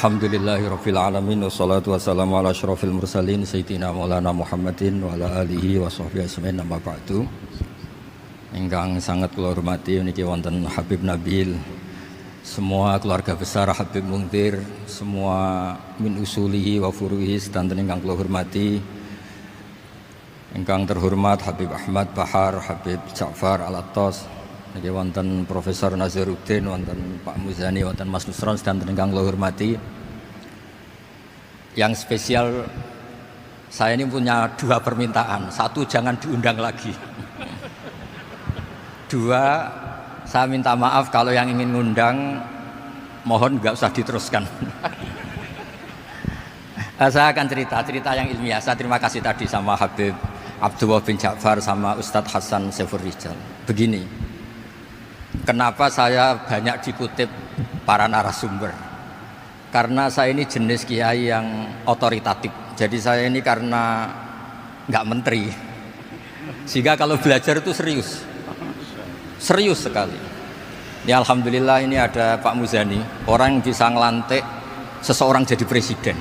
Alhamdulillahirabbil alamin wassalatu wassalamu ala asyrofil mursalin sayyidina maulana Muhammadin wa ala alihi wa sahbihi ajmain amma ba'du. Ingkang sangat kula hormati niki wonten Habib Nabil, semua keluarga besar Habib Muntir, semua min usulihi wa furuhi sedanten ingkang kula hormati. Ingkang terhormat Habib Ahmad Bahar, Habib Ja'far Al-Attas, niki wonten Profesor Nazaruddin, wonten Pak Muzani, wonten Mas Nusron sedanten ingkang kula hormati. Yang spesial, saya ini punya dua permintaan. Satu, jangan diundang lagi. Dua, saya minta maaf kalau yang ingin ngundang, mohon nggak usah diteruskan. Saya akan cerita yang ilmiah. Saya terima kasih tadi sama Habib Abdullah bin Ja'far sama Ustadz Hasan Saifur Rijal. Begini, kenapa saya banyak dikutip para narasumber? Karena saya ini jenis kiai yang otoritatif. Jadi saya ini karena nggak menteri, sehingga kalau belajar itu serius sekali. Ya alhamdulillah ini ada Pak Muzani, orang yang bisa ngelantik seseorang jadi presiden.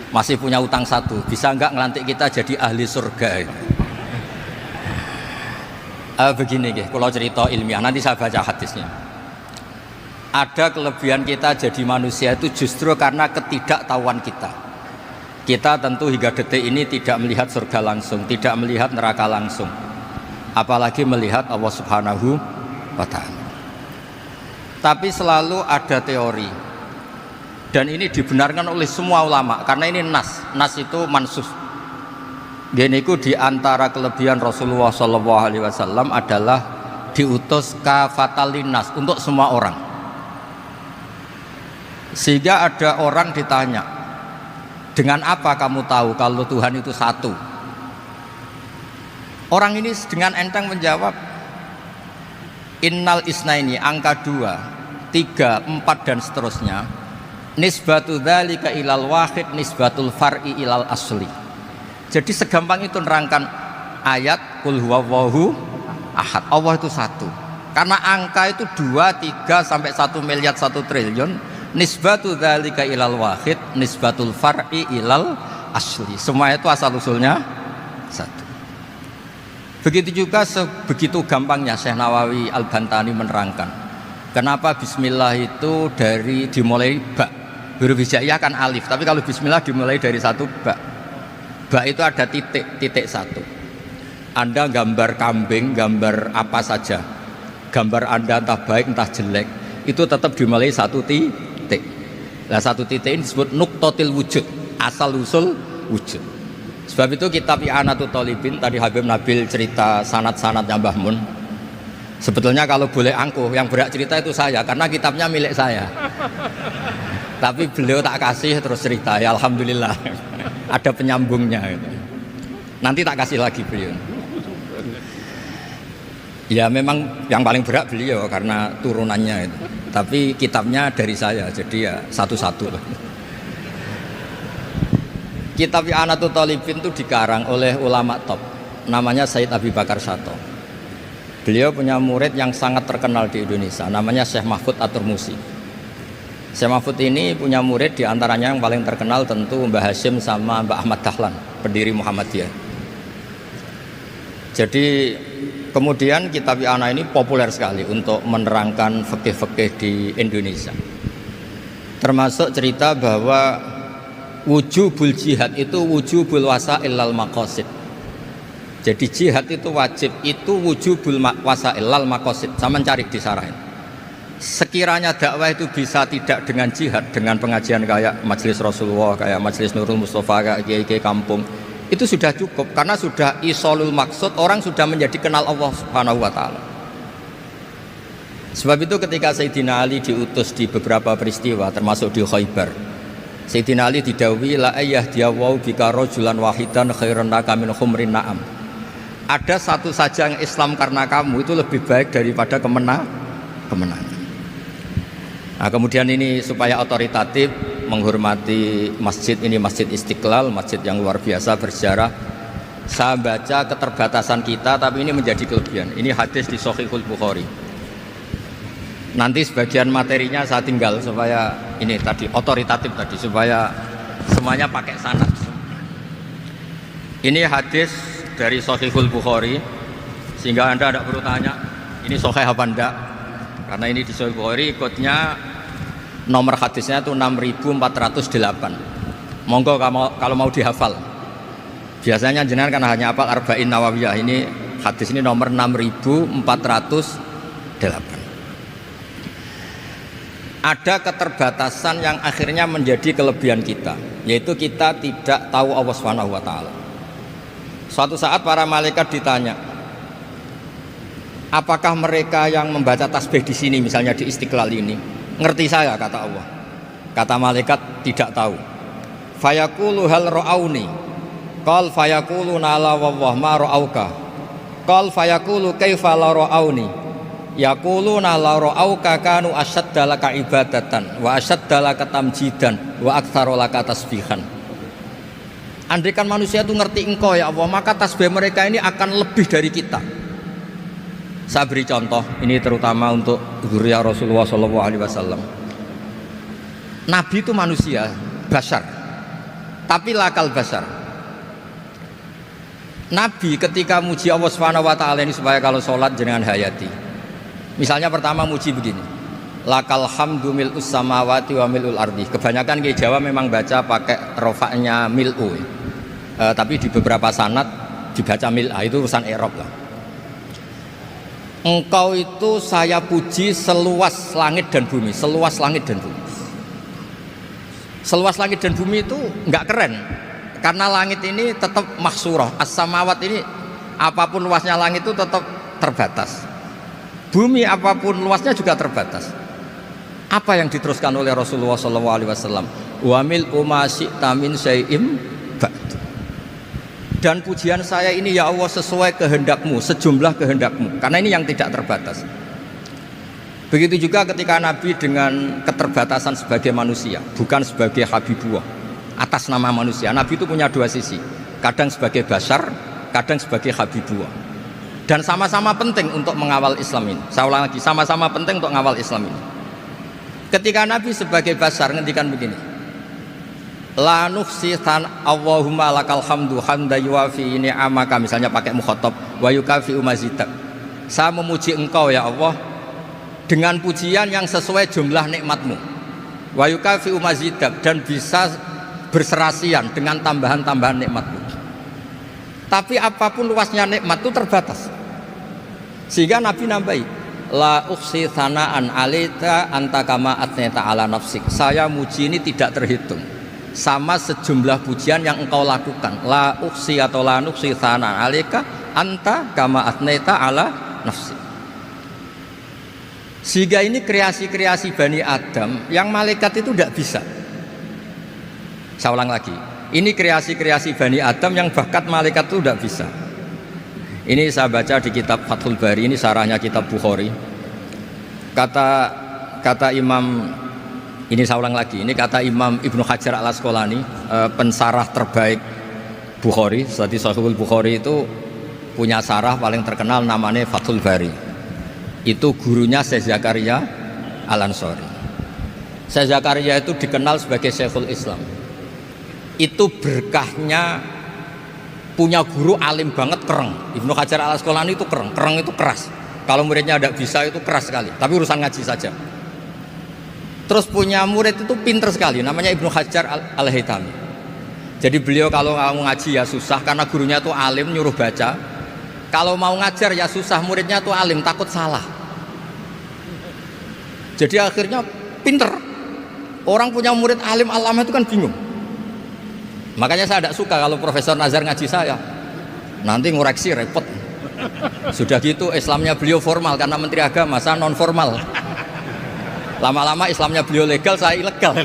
Masih punya utang satu, bisa nggak ngelantik kita jadi ahli surga? Begini, kalau cerita ilmiah, nanti saya baca hadisnya. Ada kelebihan kita jadi manusia itu justru karena ketidaktahuan kita. Kita tentu hingga detik ini tidak melihat surga langsung, tidak melihat neraka langsung, apalagi melihat Allah Subhanahu wa Ta'ala. Tapi selalu ada teori, dan ini dibenarkan oleh semua ulama, karena ini nas itu mansus. Geniku di antara kelebihan Rasulullah SAW adalah diutus kafatan linnas, untuk semua orang. Sehingga ada orang ditanya, dengan apa kamu tahu kalau Tuhan itu satu? Orang ini dengan enteng menjawab, innal isnaini, angka 2, 3, 4 dan seterusnya, nisbatu dzalika ilal wahid nisbatul far'i ilal asli. Jadi segampang itu nerangkan ayat qul huwallahu ahad, Allah itu satu. Karena angka itu 2, 3 sampai 1 miliar 1 triliun, nisbatu dzalika ilal wahid nisbatul far'i ilal asli. Semua itu asal usulnya satu. Begitu juga begitu gampangnya Syekh Nawawi Al-Bantani menerangkan kenapa bismillah itu dimulai ba. Huruf hijaiyah kan alif, tapi kalau bismillah dimulai dari satu ba. Ba itu ada titik satu. Anda gambar kambing, gambar apa saja, gambar Anda entah baik entah jelek, itu tetap dimulai satu titik. Nah, satu titik ini disebut nuqtatil wujud, asal usul wujud. Sebab itu kitab I'anatul Thalibin, tadi Habib Nabil cerita sanad-sanadnya Mbah Mun. Sebetulnya kalau boleh angkuh, yang berhak cerita itu saya, karena kitabnya milik saya. Tapi beliau tak kasih terus cerita, ya alhamdulillah. Ada penyambungnya gitu. Nanti tak kasih lagi beliau. Ya memang yang paling berat beliau karena turunannya itu. Tapi kitabnya dari saya, jadi ya satu-satu. Kitab I'anatul Thalibin itu dikarang oleh ulama top, namanya Sayyid Abi Bakar Sato. Beliau punya murid yang sangat terkenal di Indonesia, namanya Syekh Mahfud At-Turmusi. Syekh Mahfud ini punya murid, diantaranya yang paling terkenal tentu Mbah Hashim sama Mbah Ahmad Dahlan, pendiri Muhammadiyah. Jadi kemudian kitab I'anah ini populer sekali untuk menerangkan fikih-fikih di Indonesia. Termasuk cerita bahwa wujubul jihad itu wujubul wasail lal maqasid. Jadi jihad itu wajib, itu wujubul wasail lal maqasid. Sama cari disarahin. Sekiranya dakwah itu bisa tidak dengan jihad, dengan pengajian kayak Majelis Rasulullah, kayak Majelis Nurul Mustafa, kayak kiai-kiai kampung, itu sudah cukup karena sudah isolul maksud, orang sudah menjadi kenal Allah Subhanahu wa Ta'ala. Sebab itu ketika Sayyidina Ali diutus di beberapa peristiwa, termasuk di Khaybar, Sayyidina Ali didhawuhi la ayyahdiyawu bika rajulan wahidan khairan laka min humrin na'am. Ada satu saja yang Islam karena kamu itu lebih baik daripada kemenangan. Nah, kemudian ini supaya otoritatif menghormati masjid ini, Masjid Istiqlal, masjid yang luar biasa bersejarah. Saya baca keterbatasan kita, tapi ini menjadi kelebihan. Ini hadis di Shahihul Bukhari. Nanti sebagian materinya saya tinggal supaya ini tadi otoritatif tadi supaya semuanya pakai sanad. Ini hadis dari Sahihul Bukhari sehingga Anda tidak perlu tanya ini sahih apa enggak, karena ini di Sahih Bukhari ikutnya nomor hadisnya itu 6408. Monggo kalau mau dihafal. Biasanya jenengan kan hanya hafal Arba'in Nawawiyah, ini hadis ini nomor 6408. Ada keterbatasan yang akhirnya menjadi kelebihan kita, yaitu kita tidak tahu Allah Subhanahu wa taala. Suatu saat para malaikat ditanya, apakah mereka yang membaca tasbih di sini, misalnya di Istiqlal ini, ngerti saya? Kata Allah. Kata malaikat, tidak tahu. Fayaqulu hal ra'auni. Qal fayaqulu la wallah ma ra'auka. Qal fayaqulu kaifa la ra'auni. Yaquluna la ra'auka kanu ashadda laka ibadatan wa ashadda laka tamjidan wa aktsara laka tasbihan. Andaikan manusia itu ngerti engkau ya Allah, maka tasbih mereka ini akan lebih dari kita. Saya beri contoh, ini terutama untuk dzurriyyah Rasulullah SAW. Nabi itu manusia, bashar, tapi lakal bashar. Nabi ketika muji Allah Subhanahu wa taala ini supaya kalau sholat jenengan hayati. Misalnya pertama muji begini, lakal hamdu mil'us samawati wa mil'ul ardi. Kebanyakan di Jawa memang baca pakai rofaknya mil'u, tapi di beberapa sanad dibaca mil'a, itu urusan i'rab lah. Engkau itu saya puji seluas langit dan bumi, seluas langit dan bumi. Seluas langit dan bumi itu enggak keren, karena langit ini tetap mahsurah, as-samawat ini apapun luasnya langit itu tetap terbatas. Bumi apapun luasnya juga terbatas. Apa yang diteruskan oleh Rasulullah SAW? Wa mil'u ma syi'ta min syai'im ba'du. Dan pujian saya ini ya Allah sesuai kehendakmu, sejumlah kehendakmu, karena ini yang tidak terbatas. Begitu juga ketika Nabi dengan keterbatasan sebagai manusia, bukan sebagai habibullah, atas nama manusia. Nabi itu punya dua sisi, kadang sebagai bashar, kadang sebagai habibullah, dan sama-sama penting untuk mengawal Islam ini. Saya ulang lagi, sama-sama penting untuk mengawal Islam ini. Ketika Nabi sebagai bashar ngendikan begini, la nuhsi Allahumma lakal hamdu hamda yuwafi ni'amaka, misalnya pakai mukhatab, wa yukafi umazidak. Saya memuji engkau ya Allah dengan pujian yang sesuai jumlah nikmatmu, wa yukafi umazidak, dan bisa berserasian dengan tambahan-tambahan nikmatmu. Tapi apapun luasnya nikmat itu terbatas, sehingga Nabi nambahi, la ukhsi thana'an alaika anta kama atneta ala nafsik. Saya muji ini tidak terhitung, sama sejumlah pujian yang engkau lakukan. La ukhsi atau la nukhsi thana'an alaika anta kama atneta ala nafsik. Sehingga ini kreasi-kreasi Bani Adam yang malaikat itu tidak bisa. Saya ulang lagi, ini kreasi-kreasi Bani Adam yang bakat malaikat itu tidak bisa. Ini saya baca di kitab Fathul Bari, ini sarahnya kitab Bukhari. Kata Imam, ini saya ulang lagi, ini kata Imam Ibnu Hajar al-Asqalani, pensarah terbaik Bukhari. Jadi Sahihul Bukhari itu punya sarah paling terkenal namanya Fathul Bari. Itu gurunya Syekh Zakaria Al-Ansari. Syekh Zakaria itu dikenal sebagai Syekhul Islam. Itu berkahnya punya guru alim banget, kereng. Ibnu Hajar al-Asqalani itu kereng itu keras. Kalau muridnya tidak bisa itu keras sekali, tapi urusan ngaji saja. Terus punya murid itu pinter sekali, namanya Ibnu Hajar al-Haytami. Jadi beliau kalau mau ngaji ya susah, karena gurunya itu alim, nyuruh baca. Kalau mau ngajar ya susah, muridnya itu alim, takut salah. Jadi akhirnya pinter. Orang punya murid alim alama itu kan bingung. Makanya saya tidak suka kalau Profesor Nazar ngaji saya, nanti ngoreksi repot. Sudah gitu Islamnya beliau formal karena Menteri Agama, saya non formal. Lama-lama Islamnya beliau legal, saya ilegal.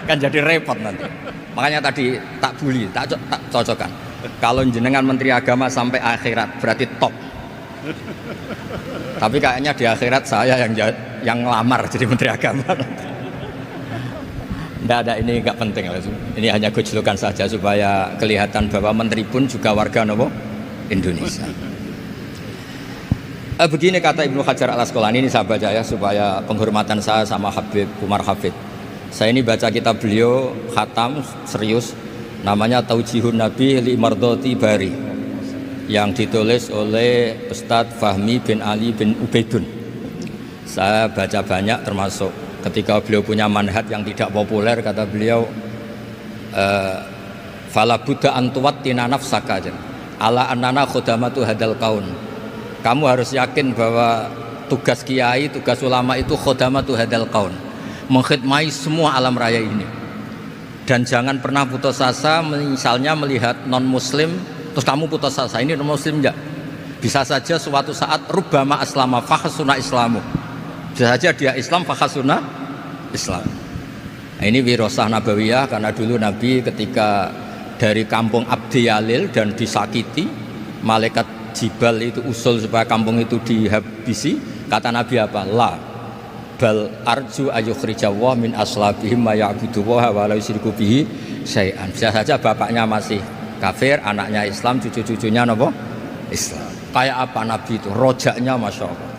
Kan jadi repot nanti. Makanya tadi tak bully, tak cocokkan. Kalau jenengan Menteri Agama sampai akhirat berarti top. Tapi kayaknya di akhirat saya yang ngelamar jadi Menteri Agama. Tidak ada, ini nggak penting. Ini hanya gojlokan saja supaya kelihatan bahwa menteri pun juga warga Indonesia. Begini kata Ibnu Hajar Al-Asqalani, ini saya baca ya supaya penghormatan saya sama Habib Umar Hafid. Saya ini baca kitab beliau khatam serius, namanya Taujihun Nabi li Mardhati Bari, yang ditulis oleh Ustadz Fahmi bin Ali bin Ubaidun. Saya baca banyak, termasuk ketika beliau punya manhaj yang tidak populer, kata beliau fala buddha antuwattina nafsaka ala annana khudamatu hadal kaun. Kamu harus yakin bahwa tugas kiai, tugas ulama itu khudamatu hadal kaun, mengkhidmati semua alam raya ini. Dan jangan pernah putus asa, misalnya melihat non muslim terus kamu putus asa, ini non muslim enggak. Bisa saja suatu saat rubbama aslama fakhasuna islamu, bisa saja dia Islam fakhasuna Islam. Nah, ini wirasah nabawiyah, karena dulu Nabi ketika dari kampung Abdi Yalil dan disakiti, malaikat Jibal itu usul supaya kampung itu dihabisi, kata Nabi apa? La bal arju ayukhrijawah min aslabihim ma ya'buduwaha wa la yusyriku bihi syai'an. Bisa saja bapaknya masih kafir, anaknya Islam, cucu-cucunya apa? Islam. Kayak apa Nabi itu? Rojaknya Masya Allah.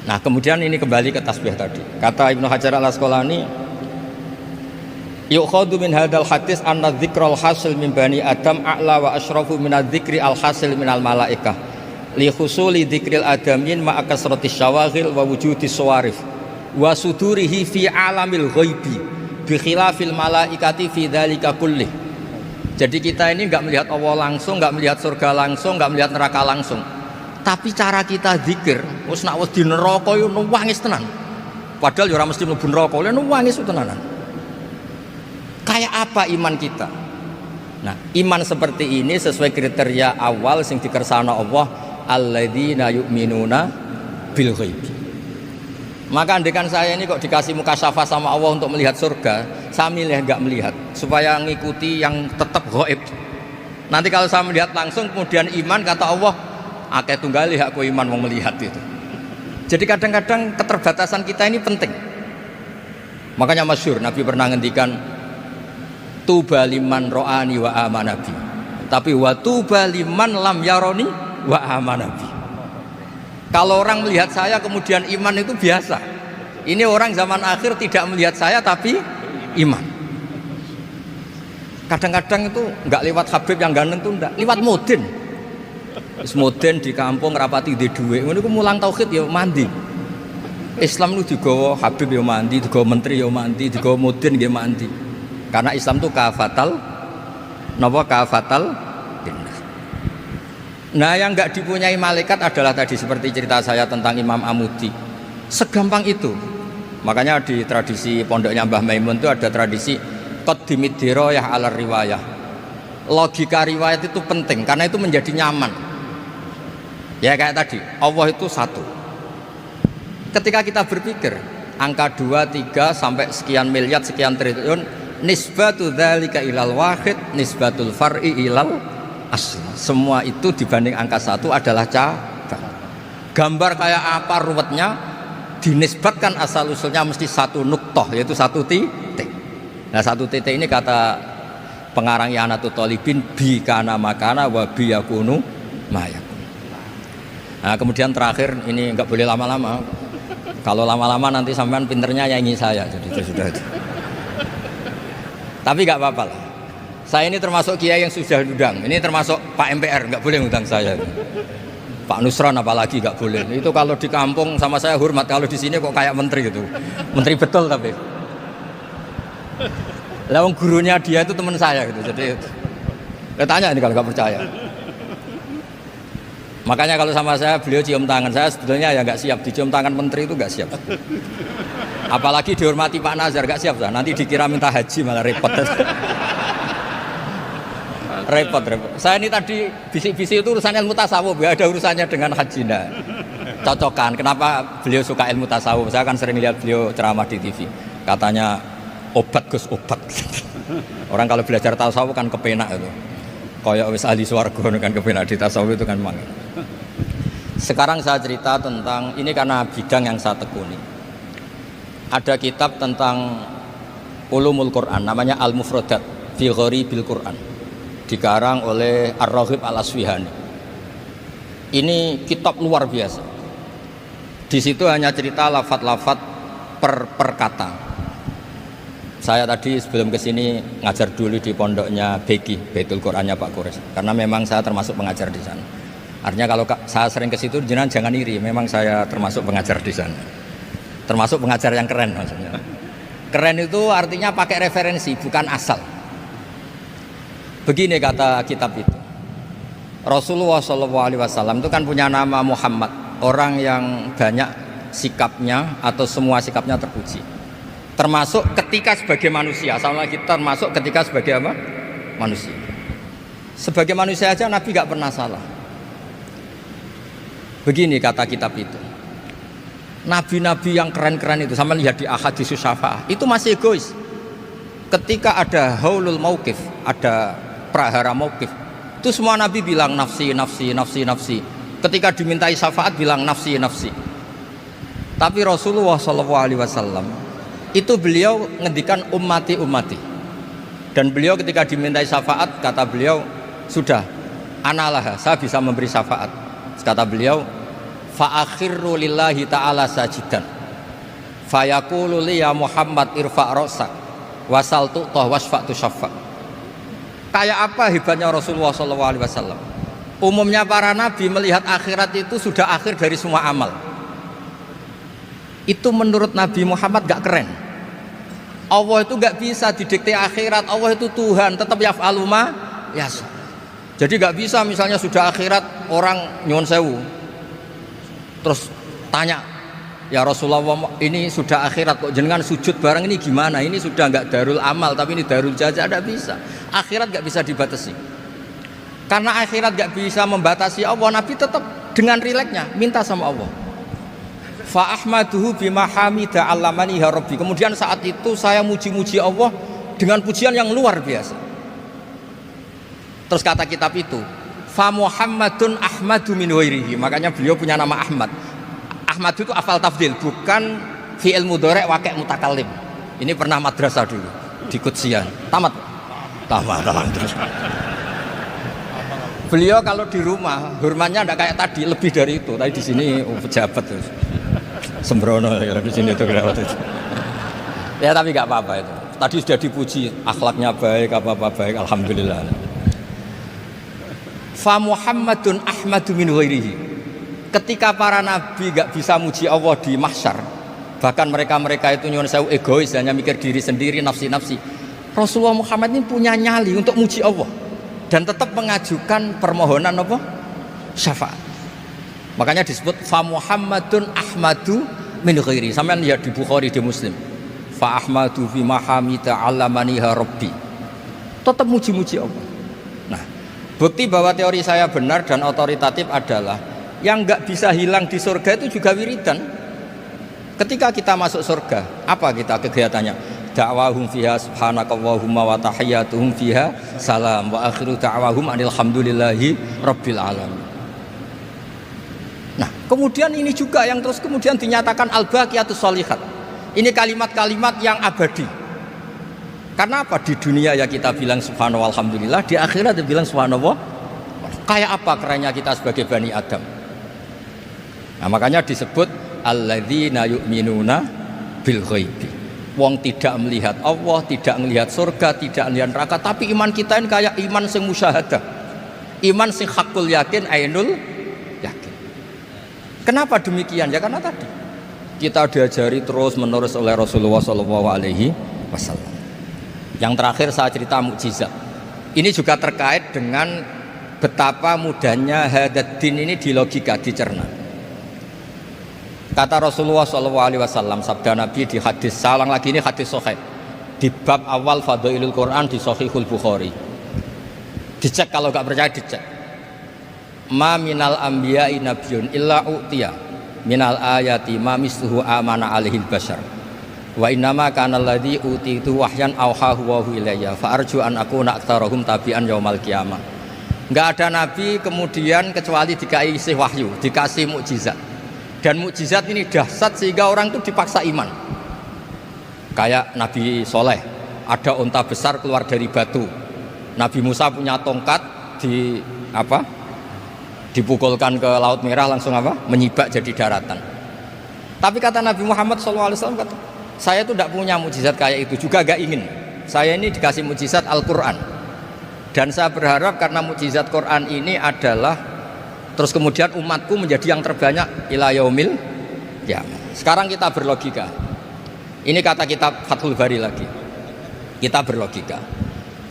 Nah kemudian ini kembali ke tasbih tadi. Kata Ibnu Hajar Al-Asqalani, yukhadu min hadal hadis anna dzikral hasil min bani adam a'la wa asyrafu min adzikri al hasil min al malaikah li husuli dzikril adamin ma'a kasratis syawaghil wa wujudis sawarif wa sudurihi fi alamil ghaibi bi khilafil malaikati fi dzalika kullih. Jadi kita ini enggak melihat Allah langsung, enggak melihat surga langsung, enggak melihat neraka langsung. Tapi cara kita zikir, wis nek wis di neraka yo nangis tenan. Padahal yo ora mesti mlebu neraka, lha nangis tenanan. Kayak apa iman kita? Nah, iman seperti ini sesuai kriteria awal sing dikersana Allah, alladzina yu'minuna bil ghaib. Maka andekan saya ini kok dikasih mukasyafah sama Allah untuk melihat surga, saya milih enggak melihat supaya ngikuti yang tetap ghaib. Nanti kalau saya melihat langsung kemudian iman, kata Allah, akeh tunggali aku iman mau melihat itu. Jadi kadang-kadang keterbatasan kita ini penting. Makanya masyhur Nabi pernah ngendikan tuba liman ro'ani wa amanabi, tapi wa tuba liman lam yaroni wa amanabi. Kalau orang melihat saya kemudian iman itu biasa. Ini orang zaman akhir tidak melihat saya tapi iman. Kadang-kadang itu enggak lewat Habib yang ganteng itu enggak, lewat Mudin. Wis Mudin di kampung rapati di dhuwit, ngono iku mulang tauhid ya mandi. Islam itu digawa Habib ya mandi, digawa menteri ya mandi, digawa Mudin ya mandi. Karena Islam itu kafatal, napa kafatal dinnas. Nah yang enggak dipunyai malaikat adalah tadi seperti cerita saya tentang Imam Amudi. Segampang itu. Makanya di tradisi pondoknya Mbah Maimun itu ada tradisi qaddimid dirayah ala riwayah. Logika riwayat itu penting karena itu menjadi nyaman. Ya kayak tadi, Allah itu satu. Ketika kita berpikir angka 2, 3 sampai sekian miliar, sekian triliun, nisbatu dzalika ilal wahid, nisbatul far'i ilal asl. Semua itu dibanding angka 1 adalah cabang. Gambar kayak apa ruwetnya, dinisbatkan asal usulnya mesti satu nuktoh, yaitu satu titik. Nah satu titik ini kata pengarang Ianatul Thalibin, bi kana makana wa bi yakunu mayakun. Nah kemudian terakhir ini enggak boleh lama-lama. Kalau lama-lama nanti sampean pinternya nyanyi saya, jadi itu sudah itu. Tapi enggak apa-apa lah. Saya ini termasuk kiai yang sudah diundang. Ini termasuk Pak MPR, enggak boleh ngundang saya. Pak Nusron apalagi enggak boleh. Itu kalau di kampung sama saya hormat, kalau di sini kok kayak menteri gitu. Menteri betul tapi. Lawang gurunya dia itu teman saya gitu. Jadi tanya ini kalau nggak percaya. Makanya kalau sama saya beliau cium tangan, saya sebetulnya ya nggak siap dicium tangan menteri itu nggak siap. Apalagi dihormati Pak Nazar nggak siap, nanti dikira minta haji malah repot. repot. Saya ini tadi bisik-bisik itu urusan ilmu tasawuf, ya ada urusannya dengan haji. Nah, cocokan. Kenapa beliau suka ilmu tasawuf? Saya kan sering lihat beliau ceramah di TV. Katanya obat Gus obat. Orang kalau belajar tasawuf kan kepenak itu. Kayak wis ahli swarga kan kepenak di tasawuf itu kan memang. Sekarang saya cerita tentang ini karena bidang yang saya tekuni. Ada kitab tentang ulumul Quran namanya Al-Mufradat fi Gharibil Quran. Dikarang oleh Ar-Raghib Al-Asfihani. Ini kitab luar biasa. Di situ hanya cerita lafat-lafat per kata. Saya tadi sebelum kesini ngajar dulu di pondoknya Beki, Baitul Qurannya Pak Kures. Karena memang saya termasuk pengajar di sana. Artinya kalau saya sering ke situ jangan iri, memang saya termasuk pengajar di sana. Termasuk pengajar yang keren maksudnya. Keren itu artinya pakai referensi, bukan asal. Begini kata kitab itu. Rasulullah SAW itu kan punya nama Muhammad, orang yang banyak sikapnya atau semua sikapnya terpuji. Termasuk ketika sebagai manusia, sama kita termasuk ketika sebagai apa? Manusia. Sebagai manusia aja Nabi gak pernah salah. Begini kata kitab itu. Nabi-nabi yang keren-keren itu, sama lihat di Ahaditsus Syafa'ah, itu masih egois. Ketika ada haulul mauqif, ada prahara mauqif, itu semua Nabi bilang nafsi, nafsi, nafsi, nafsi. Ketika dimintai syafaat bilang nafsi, nafsi. Tapi Rasulullah SAW itu beliau ngendikan ummati, ummati. Dan beliau ketika dimintai syafaat kata beliau, sudah, analah, saya bisa memberi syafaat. Kata beliau, fa'akhirru lillahi ta'ala sajidan fayaqulu li ya Muhammad irfa' ra'sak wasal tu'tah wasfa'tu syaffa'. Kayak apa hebatnya Rasulullah SAW? Umumnya para nabi melihat akhirat itu sudah akhir dari semua amal. Itu menurut Nabi Muhammad gak keren. Allah itu gak bisa didikte akhirat. Allah itu Tuhan, tetap yaf'alu ma yasha. Jadi gak bisa misalnya sudah akhirat orang nyuwun sewu terus tanya, ya Rasulullah ini sudah akhirat kok jenengan sujud bareng ini gimana? Ini sudah nggak darul amal tapi ini darul jaza. Tidak bisa. Akhirat nggak bisa dibatasi. Karena akhirat nggak bisa membatasi Allah, Nabi tetap dengan rileksnya minta sama Allah. Fa ahmaduhu bima hamida 'allamani ya rabbi. Kemudian saat itu saya muji-muji Allah dengan pujian yang luar biasa. Terus kata kitab itu, fa Muhammadun ahmadu min ghairihi. Makanya beliau punya nama Ahmad. Ahmad itu afal tafdil, bukan fi'il mudhari' waqi' mutakallim. Ini pernah madrasah dulu di Kutsian. Tamat terus. Beliau kalau di rumah hormatnya enggak kayak tadi, lebih dari itu. Tadi di sini pejabat terus. Sembrono ya di sini itu kelewat itu. Ya tapi enggak apa-apa itu. Tadi sudah dipuji, akhlaknya baik, apa-apa baik, alhamdulillah. Fa Muhammadun ahmadu min ghairihi. Ketika para nabi gak bisa muji Allah di mahsyar, bahkan mereka itu nyuwun sewu egois, hanya mikir diri sendiri, nafsi-nafsi. Rasulullah Muhammad ini punya nyali untuk muji Allah dan tetap mengajukan permohonan apa? Syafaat. Makanya disebut fa Muhammadun ahmadu min ghairihi. Sampeyan lihat di Bukhari, di Muslim. Fa ahmadu fi mahamida 'allamani ya rabbi. Tetap muji-muji Allah. Bukti bahwa teori saya benar dan otoritatif adalah yang nggak bisa hilang di surga itu juga wiridan. Ketika kita masuk surga, apa kita kegiatannya? Da'wahum fiha subhanakallahumma wa tahiyyatuhum fiha salam wa akhiru da'wahum alhamdulillahi rabbil alamin. Nah, kemudian ini juga yang terus kemudian dinyatakan al-baqiyatus sholihat. Ini kalimat-kalimat yang abadi. Karena apa? Di dunia ya kita bilang subhanallah alhamdulillah, di akhirat dia bilang subhanallah. Kayak apa kerennya kita sebagai Bani Adam? Nah, makanya disebut alladzina yu'minuna bil ghaibi. Wong tidak melihat Allah, tidak melihat surga, tidak melihat neraka, tapi iman kita ini kayak iman sing musyahadah. Iman sing hakul yakin, ainul yakin. Kenapa demikian? Ya karena tadi kita diajari terus menerus oleh Rasulullah SAW. Yang terakhir saya cerita mukjizat. Ini juga terkait dengan betapa mudahnya hadat din ini di logika, dicerna. Kata Rasulullah SAW, sabda Nabi di hadis, salang lagi ini hadis sahih di bab awal Fadailul Quran di Sahihul Bukhari. Dicek kalau nggak percaya dicek. Ma minal anbiya'i nabiyyun illa u'tiya minal ayati ma misluhu amana alaihil bashar. Wa innama kana alladzi utitu wahyan auhahu wa ilayya fa arju an akuna aktsarahum tabi'an yaumal qiyamah. Enggak ada nabi kemudian kecuali dikasih wahyu, dikasih mukjizat. Dan mukjizat ini dahsyat sehingga orang itu dipaksa iman. Kayak Nabi Soleh, ada unta besar keluar dari batu. Nabi Musa punya tongkat dipukulkan ke Laut Merah langsung apa? Menyibak jadi daratan. Tapi kata Nabi Muhammad SAW, kata, saya tuh tidak punya mukjizat kayak itu, juga gak ingin. Saya ini dikasih mukjizat Al-Quran, dan saya berharap karena mukjizat Quran ini adalah terus kemudian umatku menjadi yang terbanyak ila yaumil qiyamah. Sekarang kita berlogika. Ini kata kitab Fathul Bari lagi. Kita berlogika.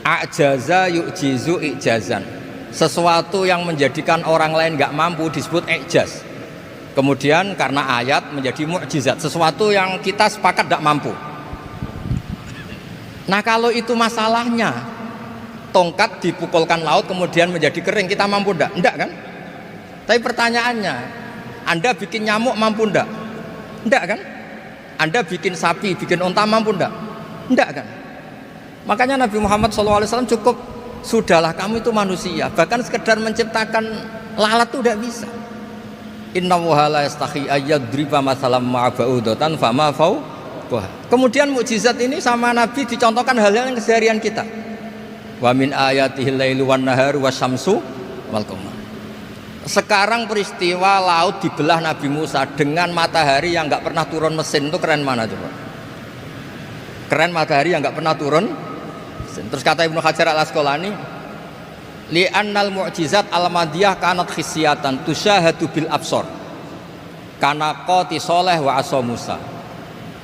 A'jaza yu'jizu i'jazan. Sesuatu yang menjadikan orang lain gak mampu disebut i'jaz. Kemudian karena ayat menjadi mukjizat, sesuatu yang kita sepakat gak mampu. Nah kalau itu masalahnya, tongkat dipukulkan laut kemudian menjadi kering, kita mampu ndak? Ndak kan? Tapi pertanyaannya, Anda bikin nyamuk mampu ndak? Ndak kan? Anda bikin sapi, bikin unta mampu ndak? Ndak kan? Makanya Nabi Muhammad SAW cukup, sudahlah kamu itu manusia, bahkan sekedar menciptakan lalat itu tidak bisa. Inna wahala yastahi ayyadriba masalam ma'aba'udatan fama fawqaha. Kemudian mukjizat ini sama Nabi dicontohkan hal-hal yang keseharian kita. Wa min ayatihil lailu wan naharu wasyamsu wal qamar. Sekarang peristiwa laut dibelah Nabi Musa dengan matahari yang enggak pernah turun mesin, itu keren mana coba? Keren matahari yang enggak pernah turun mesin. Terus kata Ibnu Hajar Al-Asqalani, li'annal mu'jizat al-madiyah kanat khisyatan tusyahadu bil absor. Kana qati soleh wa asa Musa.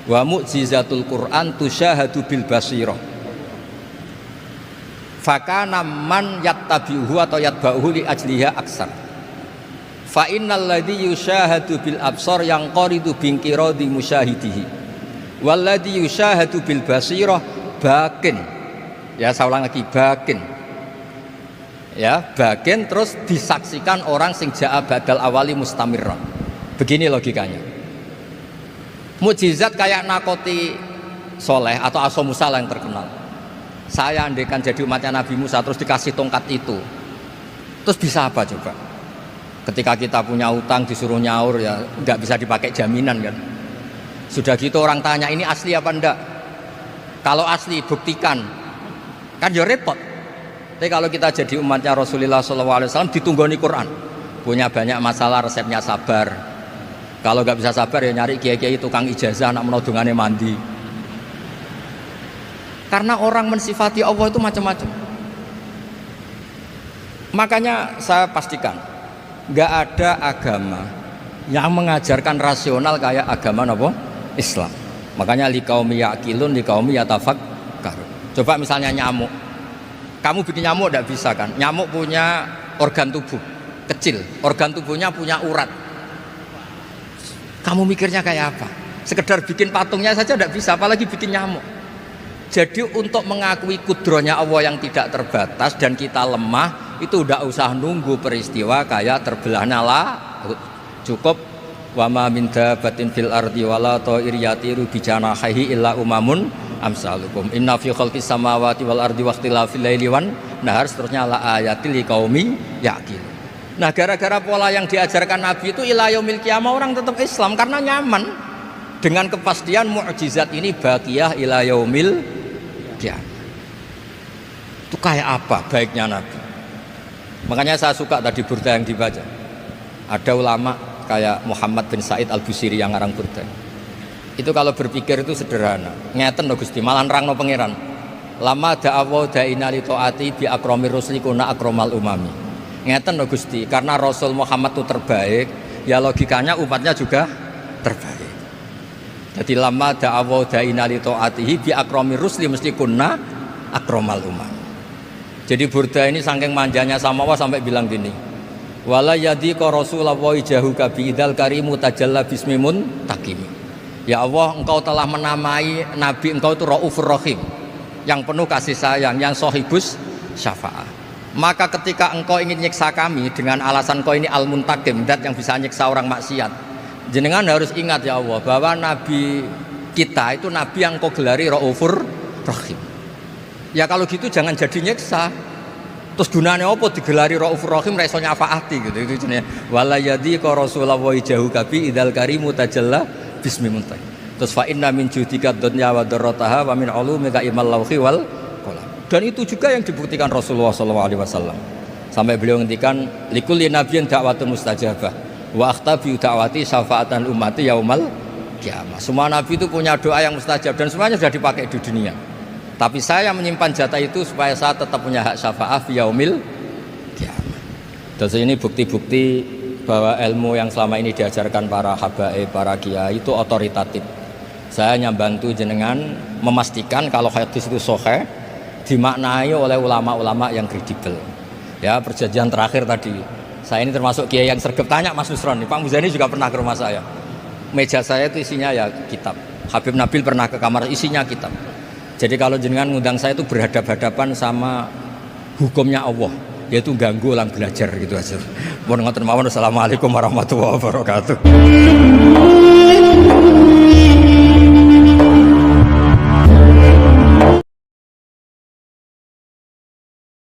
Wa mu'jizatul Qur'an tusyahadu bil basirah. Fakana man yattabi'uhu atau yatba'uhu li ajliha aksar. Fa innal ladzi yusyahadu bil absar yang qaridu binqiradi musyahidihi. Wal ladzi yusyahadu bil basirah bakin. Ya saya ulang lagi, bakin. Ya, bakin terus disaksikan orang sing ja'a badal awali mustamirran. Begini logikanya. Mukjizat kayak nakoti soleh atau Asa Musa yang terkenal. Saya andaikan jadi umatnya Nabi Musa terus dikasih tongkat itu, terus bisa apa coba? Ketika kita punya utang disuruh nyaur, ya nggak bisa dipakai jaminan kan. Sudah gitu orang tanya ini asli apa enggak? Kalau asli buktikan, kan ya repot. Tapi kalau kita jadi umatnya Rasulullah SAW ditunggoni Quran, punya banyak masalah resepnya sabar. Kalau nggak bisa sabar ya nyari kiai-kiai tukang ijazah nak menodongannya mandi. Karena orang mensifati Allah itu macam-macam. Makanya saya pastikan nggak ada agama yang mengajarkan rasional kayak agama apa? Islam. Makanya liqaumi yaqilun liqaumi yatafakkarun. Coba misalnya nyamuk. Kamu bikin nyamuk tidak bisa kan? Nyamuk punya organ tubuh kecil, organ tubuhnya punya urat. Kamu mikirnya kayak apa? Sekedar bikin patungnya saja tidak bisa, apalagi bikin nyamuk. Jadi untuk mengakui kudrohnya Allah yang tidak terbatas dan kita lemah, itu tidak usah nunggu peristiwa kayak terbelahnya laut. Cukup wa ma min dabatin fil ardi wala ta'ir yatiru bi janahihi illa umamun amsalukum inna fi khalqis samawati wal ardi waqtilafil laili wan nahar, seterusnya la ayatil liqaumi yaqilun. Nah gara-gara pola yang diajarkan Nabi itu ila yaumil qiyamah orang tetap Islam karena nyaman dengan kepastian mukjizat ini baqiyah ila yaumil qiyamah. Itu kayak apa baiknya Nabi? Makanya saya suka tadi burda yang dibaca. Ada ulama kayak Muhammad bin Said Al-Busiri yang ngarang burda. Itu kalau berpikir itu sederhana. Ngeten lho Gusti, malah nerangno pangeran. Lama da'awu da'ina li taati bi akramir rusli kuna akramal umami. Ngeten lho Gusti, karena Rasul Muhammad itu terbaik, ya logikanya umatnya juga terbaik. Jadi lama da'awu da'ina li taatihi bi akramir rusli mesti kuna akramal umami. Jadi burda ini saking manjanya sama Allah sampai bilang gini. Wala yadhiqa Rasulullah jahuka bi idzal karimu tajalla bismimun takim. Ya Allah, engkau telah menamai Nabi engkau itu Raufur Rahim, yang penuh kasih sayang, yang sohibus syafa'ah. Maka ketika engkau ingin nyiksa kami dengan alasan engkau ini al-muntakim, dat yang bisa nyiksa orang maksiat, jenengan harus ingat ya Allah bahwa Nabi kita itu Nabi yang engkau gelari Raufur Rahim. Ya kalau gitu jangan jadi nyiksa. Terus gunanya apa digelari Raufur Rahim ra iso nyafaati gitu. Itu jenenge wala yadhiqa Rasulullah jahuka bi idzal karimu tajalla bismimuntai. Terus fa inna min judika dunya wa darrataha wa min ulumika imal lauhi wal qalam. Dan itu juga yang dibuktikan Rasulullah SAW. Sampai beliau ngendikan likulli nabiyyin da'watun mustajabah wa akhtabi da'wati syafaatan ummati yaumal kiamah. Semua nabi itu punya doa yang mustajab dan semuanya sudah dipakai di dunia. Tapi saya menyimpan jatah itu supaya saya tetap punya hak syafaat fi yaumil kiamah. Dan ini bukti-bukti bahwa ilmu yang selama ini diajarkan para habaib, para kiai itu otoritatif. Saya hanya bantu jenengan memastikan kalau hadis itu sahih dimaknai oleh ulama-ulama yang kredibel. Ya, perjanjian terakhir tadi, saya ini termasuk kiai yang sergap tanya Mas Nusron, Pak Muzani juga pernah ke rumah saya. Meja saya itu isinya ya kitab. Habib Nabil pernah ke kamar isinya kitab. Jadi kalau jenengan ngundang saya itu berhadap-hadapan sama hukumnya Allah, yaitu ganggu orang belajar gitu aja. Mohon ngoten mawon. Assalamualaikum warahmatullahi wabarakatuh.